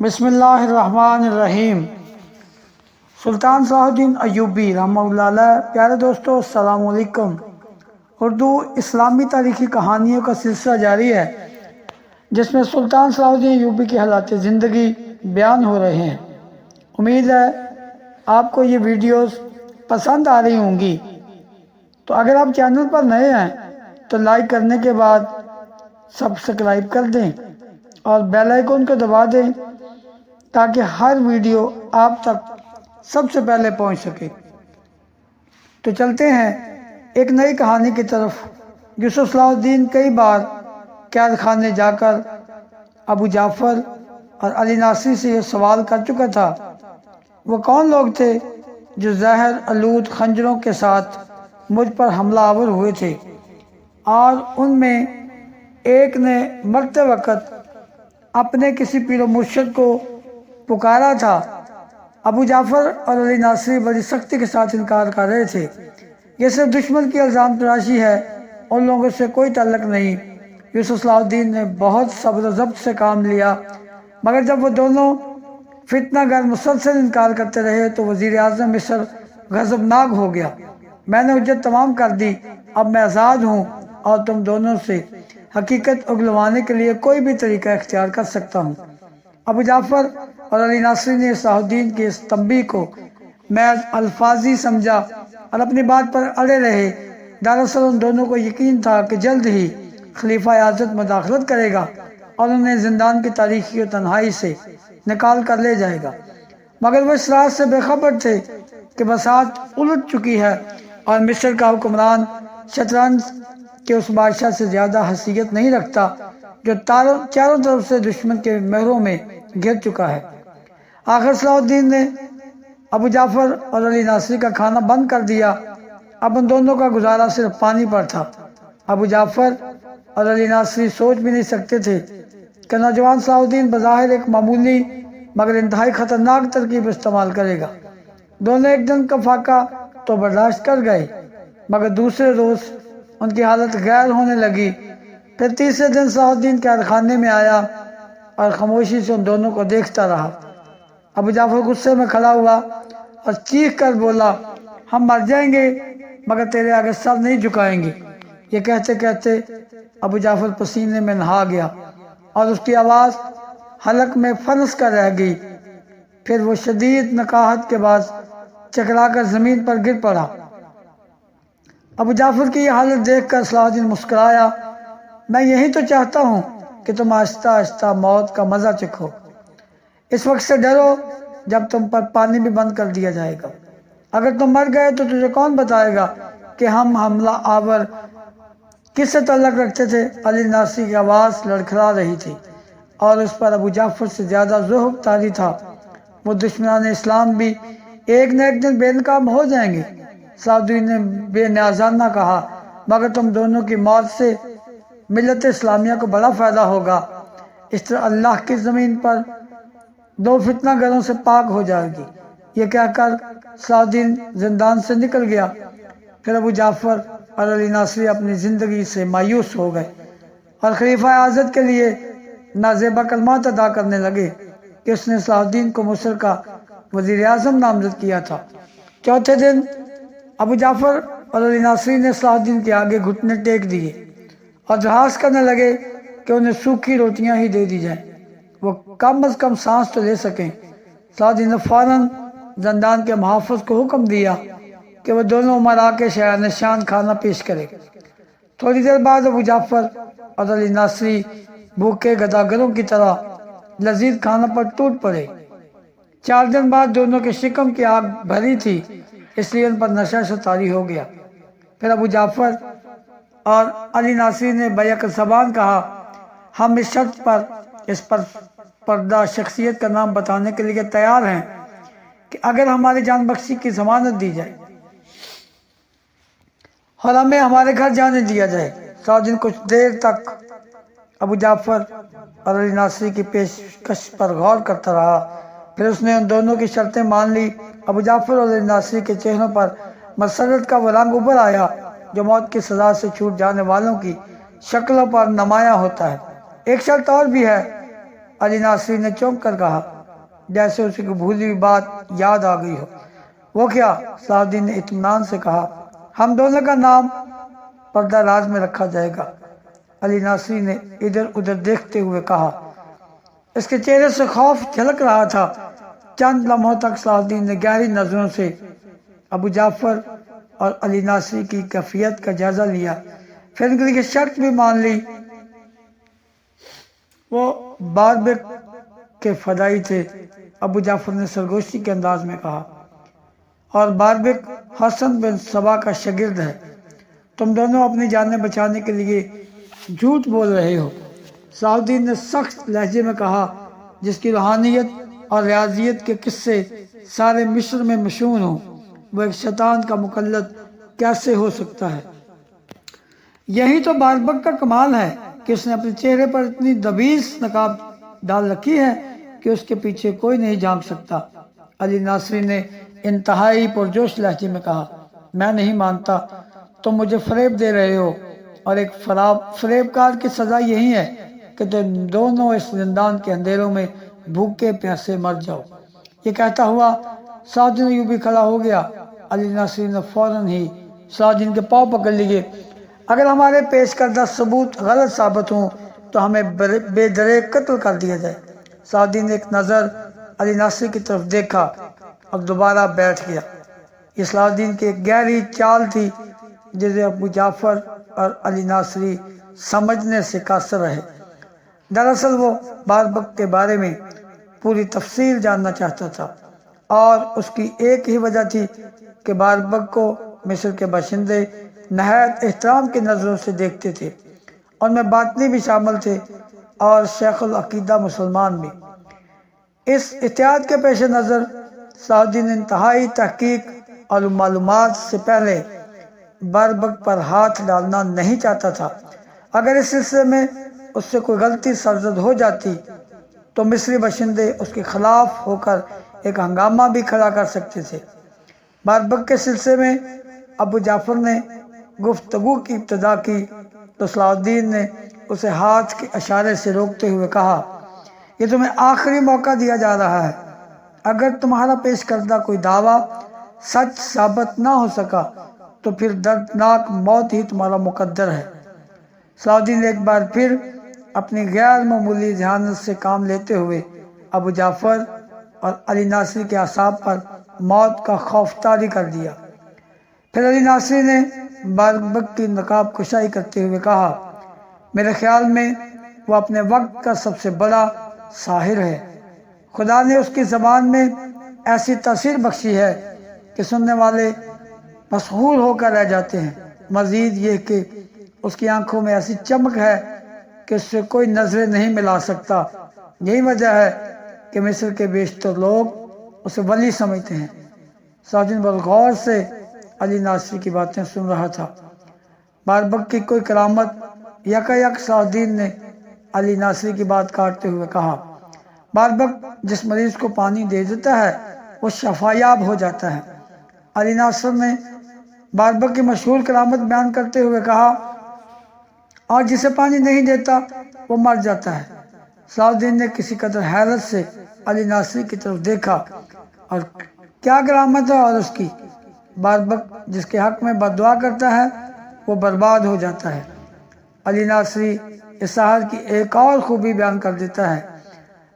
بسم اللہ الرحمن الرحیم۔ سلطان صلاح الدین ایوبی رحمہ اللہ علیہ۔ پیارے دوستو السلام علیکم۔ اردو اسلامی تاریخی کہانیوں کا سلسلہ جاری ہے جس میں سلطان صلاح الدین ایوبی کی حالات زندگی بیان ہو رہے ہیں۔ امید ہے آپ کو یہ ویڈیوز پسند آ رہی ہوں گی۔ تو اگر آپ چینل پر نئے ہیں تو لائک کرنے کے بعد سبسکرائب کر دیں اور بیل آئیکن کو دبا دیں تاکہ ہر ویڈیو آپ تک سب سے پہلے پہنچ سکے۔ تو چلتے ہیں ایک نئی کہانی کی طرف۔ یوسف صلاح الدین کئی بار قید خانے جا کر ابو جعفر اور علی ناصری سے یہ سوال کر چکا تھا، وہ کون لوگ تھے جو زہر آلود خنجروں کے ساتھ مجھ پر حملہ آور ہوئے تھے، اور ان میں ایک نے مرتے وقت اپنے کسی پیر و مرشد کو پکارا تھا۔ ابو جعفر اور علی ناصری بڑی سختی کے ساتھ انکار کر رہے تھے۔ یہ صرف دشمن کی الزام تراشی ہے، ان لوگوں سے کوئی تعلق نہیں۔ یوسف صلاح الدین نے بہت صبر و ضبط سے کام لیا، مگر جب وہ دونوں فتنہ گر مسلسل انکار کرتے رہے تو وزیر اعظم مصر غضبناک ہو گیا۔ میں نے حجت تمام کر دی، اب میں آزاد ہوں اور تم دونوں سے حقیقت اگلوانے کے لیے کوئی بھی طریقہ اختیار کر سکتا ہوں۔ ابو جعفر اور علی ناصری نے صلاح الدین کی اس تنبیہ کو محض الفاظی سمجھا اور اپنی بات پر اڑے رہے۔ دراصل ان دونوں کو یقین تھا کہ جلد ہی خلیفہ اعظم مداخلت کرے گا اور انہیں زندان کی تاریکی و تنہائی سے نکال کر لے جائے گا، مگر وہ اس رات سے بے خبر تھے کہ بساط الٹ چکی ہے اور مصر کا حکمران شطرنج کے اس بادشاہ سے زیادہ حیثیت نہیں رکھتا جو چاروں طرف سے دشمن کے مہروں میں گھر چکا ہے۔ آخر صلاح الدین نے ابو جعفر اور علی ناصری کا کھانا بند کر دیا۔ اب ان دونوں کا گزارا صرف پانی پر تھا۔ ابو جعفر اور علی ناصری سوچ بھی نہیں سکتے تھے کہ نوجوان صلاح الدین بظاہر ایک معمولی مگر انتہائی خطرناک ترکیب استعمال کرے گا۔ دونوں ایک دن کا فاقہ تو برداشت کر گئے، مگر دوسرے روز ان کی حالت غیر ہونے لگی۔ پھر تیسرے دن صلاح الدین قید خانے میں آیا اور خاموشی سے ان دونوں کو دیکھتا رہا۔ ابو جعفر غصے میں کھڑا ہوا اور چیخ کر بولا، ہم مر جائیں گے مگر تیرے آگے سر نہیں جھکائیں گے۔ یہ کہتے کہتے ابو جعفر پسینے میں نہا گیا اور اس کی آواز حلق میں پھنس کر رہ گئی۔ پھر وہ شدید نقاہت کے بعد چکرا کر زمین پر گر پڑا۔ ابو جعفر کی یہ حالت دیکھ کر صلاح الدین مسکرایا، میں یہی تو چاہتا ہوں کہ تم آہستہ آہستہ موت کا مزہ چکھو۔ اس وقت سے ڈرو جب تم پر پانی بھی بند کر دیا جائے گا۔ اگر تم مر گئے تو تجھے کون بتائے گا کہ ہم حملہ آور کس سے تعلق رکھتے تھے؟ علی ناصری کی آواز لڑکھڑا رہی تھی اور اس پر ابو جعفر سے زیادہ ذوق طاری تھا۔ وہ دشمنان اسلام بھی ایک نہ ایک دن بے نقاب ہو جائیں گے۔ صلاح الدین نے بے نیازانہ کہا، مگر تم دونوں کی موت سے ملت اسلامیہ کو بڑا فائدہ ہوگا۔ اس طرح اللہ کی زمین پر دو فتنہ گروں سے پاک ہو جائے گی۔ یہ کہہ کر صلاح الدین زندان سے نکل گیا۔ پھر ابو جعفر اور علی ناصری اپنی زندگی سے مایوس ہو گئے اور خلیفہ اعظم کے لیے نازیبا کلمات ادا کرنے لگے کہ اس نے صلاح الدین کو مصر کا وزیر اعظم نامزد کیا تھا۔ چوتھے دن ابو جعفر اور علی ناصری نے صلاح الدین کے آگے گھٹنے ٹیک دیے اور درخواست کرنے لگے کہ انہیں سوکھی روٹیاں ہی دے دی جائیں، وہ کم از کم سانس تو لے سکیں۔ صلاح الدین نے فوراً زندان کے محافظ کو حکم دیا کہ وہ دونوں امراء کے شایع نشان کھانا پیش کرے۔ تھوڑی دیر بعد ابو جعفر اور علی ناصری بھوکے گداگروں کی طرح لذیذ کھانا پر ٹوٹ پڑے۔ 4 دن بعد دونوں کے شکم کی آگ بھری تھی، اس لیے ان پر نشہ سے طاری ہو گیا۔ پھر ابو جعفر اور علی ناصری نے بیک زبان کہا، ہم اس شرط پر اس پر پردہ شخصیت کا نام بتانے کے لیے تیار ہیں کہ اگر ہماری جان بخشی کی ضمانت دی جائے اور ہمیں ہمارے گھر جانے دیا جائے۔ صلاح الدین کچھ دیر تک ابو جعفر اور علی ناصری کی پیشکش پر غور کرتا رہا، پھر اس نے ان دونوں کی شرطیں مان لی۔ ابو جعفر اور علی ناصری کے چہروں پر مسرت کا وہ رنگ ابھر آیا جو موت کی سزا سے چھوٹ جانے والوں کی شکلوں پر نمایاں ہوتا ہے۔ ایک شرط اور بھی ہے، علی ناصری نے چونک کر کہا جیسے اسے کی بھولی ہوئی بات یاد آ گئی ہو۔ وہ کیا؟ صلاح الدین نے اطمینان سے کہا، ہم دونوں کا نام پردہ راز میں رکھا جائے گا۔ علی ناصری نے ادھر ادھر دیکھتے ہوئے کہا۔ اس کے چہرے سے خوف جھلک رہا تھا۔ چند لمحوں تک صلاح الدین نے گہری نظروں سے ابو جعفر اور علی ناصری کی کیفیت کا جائزہ لیا، پھر ان کے لیے شرط بھی مان لی۔ وہ باربک کے فدائی تھے، ابو جعفر نے سرگوشی کے انداز میں کہا، اور باربک حسن بن صبا کا شاگرد ہے۔ تم دونوں اپنی جانیں بچانے کے لیے جھوٹ بول رہے ہو۔ صلاح الدین نے سخت لہجے میں کہا، جس کی روحانیت اور ریاضیت کے قصے سارے مصر میں مشہور ہوں، وہ ایک شیطان کا مقلد کیسے ہو سکتا ہے؟ یہی تو باربک کا کمال ہے کہ اس نے اپنے چہرے پر اتنی دبیس نقاب ڈال رکھی ہے کہ اس کے پیچھے کوئی نہیں جھانک سکتا۔ علی ناصری نے انتہائی پرجوش لہجے میں کہا، میں نہیں مانتا، تم مجھے فریب دے رہے ہو، اور ایک فریب کار کی سزا یہی ہے کہ تم دونوں اس زندان کے اندھیروں میں بھوکے پیاسے مر جاؤ۔ یہ کہتا ہوا صلاح الدین ایوبی کھڑا ہو گیا۔ علی ناصری نے فوراً ہی صلاح الدین کے پاؤں پکڑ لیے۔ اگر ہمارے پیش کردہ ثبوت غلط ثابت ہوں تو ہمیں بے درے قتل کر دیا جائے۔ صلاح الدین نے ایک نظر علی ناصری کی طرف دیکھا اور دوبارہ بیٹھ گیا۔ یہ صلاح الدین کی ایک گہری چال تھی جسے ابو جعفر اور علی ناصری سمجھنے سے قاصر رہے۔ دراصل وہ باربک کے بارے میں پوری تفصیل جاننا چاہتا تھا، اور اس کی ایک ہی وجہ تھی کہ باربک کو مصر کے باشندے نہایت احترام کی نظروں سے دیکھتے تھے، ان میں باطنی بھی شامل تھے اور شیخ العقیدہ مسلمان بھی۔ اس احتیاط کے پیش نظر صلاح الدین انتہائی تحقیق اور معلومات سے پہلے باربک پر ہاتھ ڈالنا نہیں چاہتا تھا۔ اگر اس سلسلے میں اس سے کوئی غلطی سرزد ہو جاتی تو مصری باشندے اس کے خلاف ہو کر ایک ہنگامہ بھی کھڑا کر سکتے تھے۔ باربک کے سلسلے میں ابو جعفر نے گفتگو کی ابتدا کی تو صلاح الدین نے اسے ہاتھ کے اشارے سے روکتے ہوئے کہا، یہ تمہیں آخری موقع دیا جا رہا ہے۔ اگر تمہارا پیش کردہ کوئی دعویٰ سچ ثابت نہ ہو سکا تو پھر دردناک موت ہی تمہارا مقدر ہے۔ صلاح الدین نے ایک بار پھر اپنی غیر معمولی ذہانت سے کام لیتے ہوئے ابو جعفر اور علی ناصری کے اعصاب پر موت کا خوف طاری کر دیا۔ پھر علی ناصری نے باربک کی نقاب کشائی کرتے ہوئے کہا، میرے خیال میں وہ اپنے وقت کا سب سے بڑا ساحر ہے۔ خدا نے اس کی زبان میں ایسی تاثیر بخشی ہے کہ سننے والے مسحور ہو کر رہ جاتے ہیں۔ مزید یہ کہ اس کی آنکھوں میں ایسی چمک ہے کہ اس سے کوئی نظریں نہیں ملا سکتا۔ یہی وجہ ہے کہ مصر کے بیشتر لوگ اسے ولی سمجھتے ہیں۔ صلاح الدین بڑے غور سے علی ناصری کی باتیں سن رہا تھا۔ باربک کی کوئی کرامت؟ یکا صلاح الدین نے علی ناصری کی بات کاٹتے ہوئے کہا، باربک جس مریض کو پانی دے دیتا ہے وہ شفایاب ہو جاتا ہے۔ علی ناصر نے باربک کی مشہور کرامت بیان کرتے ہوئے کہا، اور جسے پانی نہیں دیتا وہ مر جاتا ہے۔ صلاح الدین نے کسی قدر حیرت سے علی ناصری کی طرف دیکھا، اور کیا کرامت ہے اور اس کی؟ باربک جس کے حق میں بددعا کرتا ہے وہ برباد ہو جاتا ہے۔ علی ناصری اس ساحر کی ایک اور خوبی بیان کر دیتا ہے،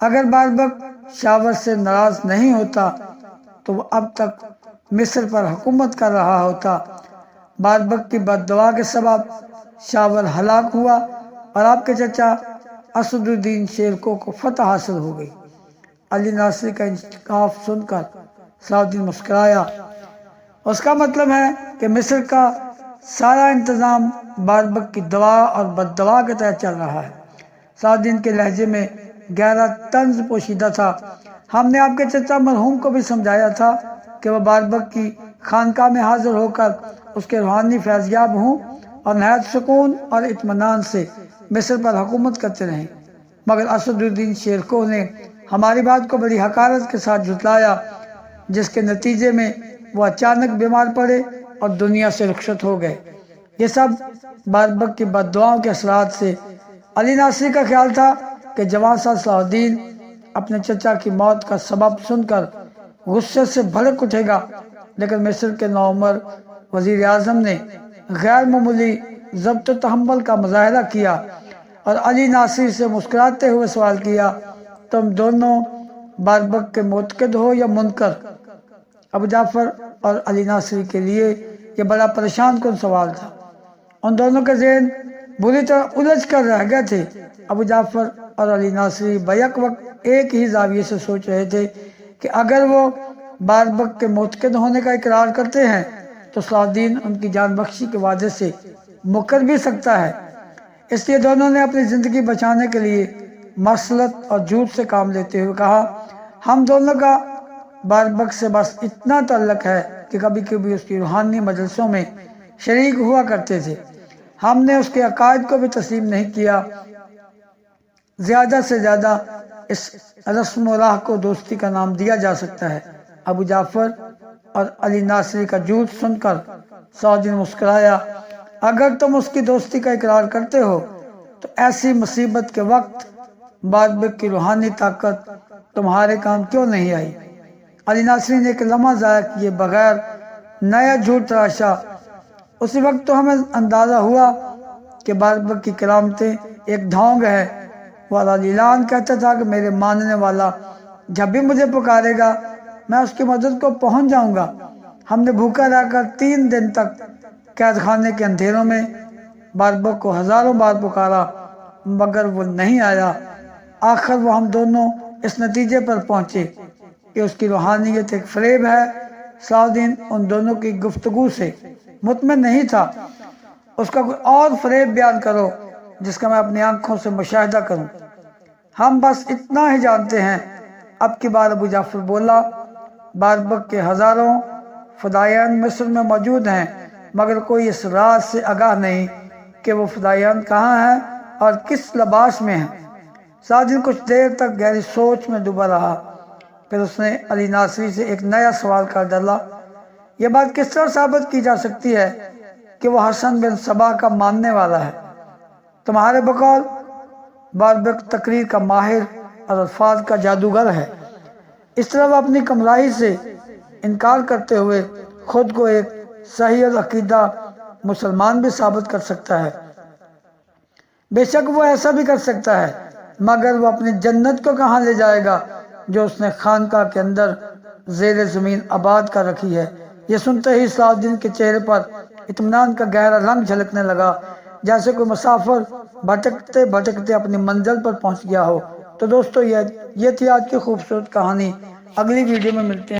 اگر باربک شاور سے ناراض نہیں ہوتا تو وہ اب تک مصر پر حکومت کر رہا ہوتا۔ باربک کی بددعا کے سبب شاور ہلاک ہوا اور آپ کے چچا اسد الدین شیرکو کو فتح حاصل ہو گئی۔ علی ناصری کا انکشاف سن کر صلاح الدین مسکرایا۔ اس کا مطلب ہے کہ مصر کا سارا انتظام باربک کی دعا اور بددعا کے تحت چل رہا ہے۔ صلاح الدین کے لہجے میں گہرا طنز پوشیدہ تھا۔ ہم نے آپ کے چچا مرحوم کو بھی سمجھایا تھا کہ وہ باربک کی خانقاہ میں حاضر ہو کر اس کے روحانی فیضیاب ہوں اور نہایت سکون اور اطمینان سے مصر پر حکومت کرتے رہیں، مگر اسد الدین شیرکو نے ہماری بات کو بڑی حقارت کے ساتھ جھٹلایا، جس کے نتیجے میں وہ اچانک بیمار پڑے اور دنیا سے رخصت ہو گئے۔ یہ سب باربک کی بددعاؤں کے اثرات سے۔ علی ناصری کا خیال تھا کہ جوان صلاح الدین اپنے چچا کی موت کا سبب سن کر غصے سے بھڑک اٹھے گا، لیکن مصر کے نوعمر وزیر اعظم نے غیر معمولی ضبط و تحمل کا مظاہرہ کیا اور علی ناصری سے مسکراتے ہوئے سوال کیا، تم دونوں باربک کے معتقد ہو یا منکر؟ ابو جعفر اور علی ناصری کے لیے یہ بڑا پریشان کن سوال تھا۔ ان دونوں کے ذہن بری طرح الجھ کر رہ گئے تھے۔ ابو جعفر اور علی ناصری بیک وقت ایک ہی زاویے سے سوچ رہے تھے کہ اگر وہ باربک کے معتقد ہونے کا اقرار کرتے ہیں تو صلاح الدین ان کی جان بخشی کے وعدے سے مکر بھی سکتا ہے۔ اس لیے دونوں نے اپنی زندگی بچانے کے لیے مسلط اور جھوٹ سے کام لیتے ہوئے کہا، ہم دونوں کا باربک سے بس اتنا تعلق ہے کہ کبھی کبھی اس کی روحانی مجلسوں میں شریک ہوا کرتے تھے، ہم نے اس کے عقائد کو بھی تسلیم نہیں کیا۔ زیادہ سے زیادہ اس رسم و راہ کو دوستی کا نام دیا جا سکتا ہے۔ ابو جعفر اور علی ناصری کا جھوٹ سن کر صلاح الدین مسکرایا، اگر تم اس کی دوستی کا اقرار کرتے ہو تو ایسی مصیبت کے وقت باربک کی روحانی طاقت تمہارے کام کیوں نہیں آئی؟ علی ناصری نے ایک لمحہ ضائع کیے بغیر نیا جھوٹ تراشا، اسی وقت تو ہمیں اندازہ ہوا کہ باربک کی کرامتیں ایک ڈھونگ ہے۔ وہ اعلان کہتا تھا کہ میرے ماننے والا جب بھی مجھے پکارے گا میں اس کی مدد کو پہنچ جاؤں گا۔ ہم نے بھوکا رہ کر 3 دن تک قید خانے کے اندھیروں میں باربک کو ہزاروں بار پکارا مگر وہ نہیں آیا۔ آخر وہ ہم دونوں اس نتیجے پر پہنچے کہ اس کی روحانیت ایک فریب ہے۔ صلاح الدین ان دونوں کی گفتگو سے مطمئن نہیں تھا۔ اس کا کوئی اور فریب بیان کرو جس کا میں اپنی آنکھوں سے مشاہدہ کروں۔ ہم بس اتنا ہی جانتے ہیں۔ اب کی بار ابو جعفر بولا، باربک کے ہزاروں فدائیان مصر میں موجود ہیں مگر کوئی اس راز سے آگاہ نہیں کہ وہ فدائیان کہاں ہیں اور کس لباس میں ہیں۔ صلاح الدین کچھ دیر تک گہری سوچ میں ڈوبا رہا، پھر اس نے علی ناصری سے ایک نیا سوال کر ڈالا، یہ بات کس طرح ثابت کی جا سکتی ہے کہ وہ حسن بن صبا کا ماننے والا ہے؟ تمہارے بقول باربک تقریر کا ماہر اور الفاظ کا جادوگر ہے۔ اس طرح وہ اپنی کمزوری سے انکار کرتے ہوئے خود کو ایک صحیح العقیدہ مسلمان بھی ثابت کر سکتا ہے۔ بے شک وہ ایسا بھی کر سکتا ہے، مگر وہ اپنی جنت کو کہاں لے جائے گا جو اس نے خانقاہ کے اندر زیر زمین آباد کر رکھی ہے؟ یہ سنتے ہی صلاح الدین کے چہرے پر اطمینان کا گہرا رنگ جھلکنے لگا، جیسے کوئی مسافر بھٹکتے بھٹکتے اپنی منزل پر پہنچ گیا ہو۔ تو دوستو یہ تھی آج کی خوبصورت کہانی۔ اگلی ویڈیو میں ملتے ہیں۔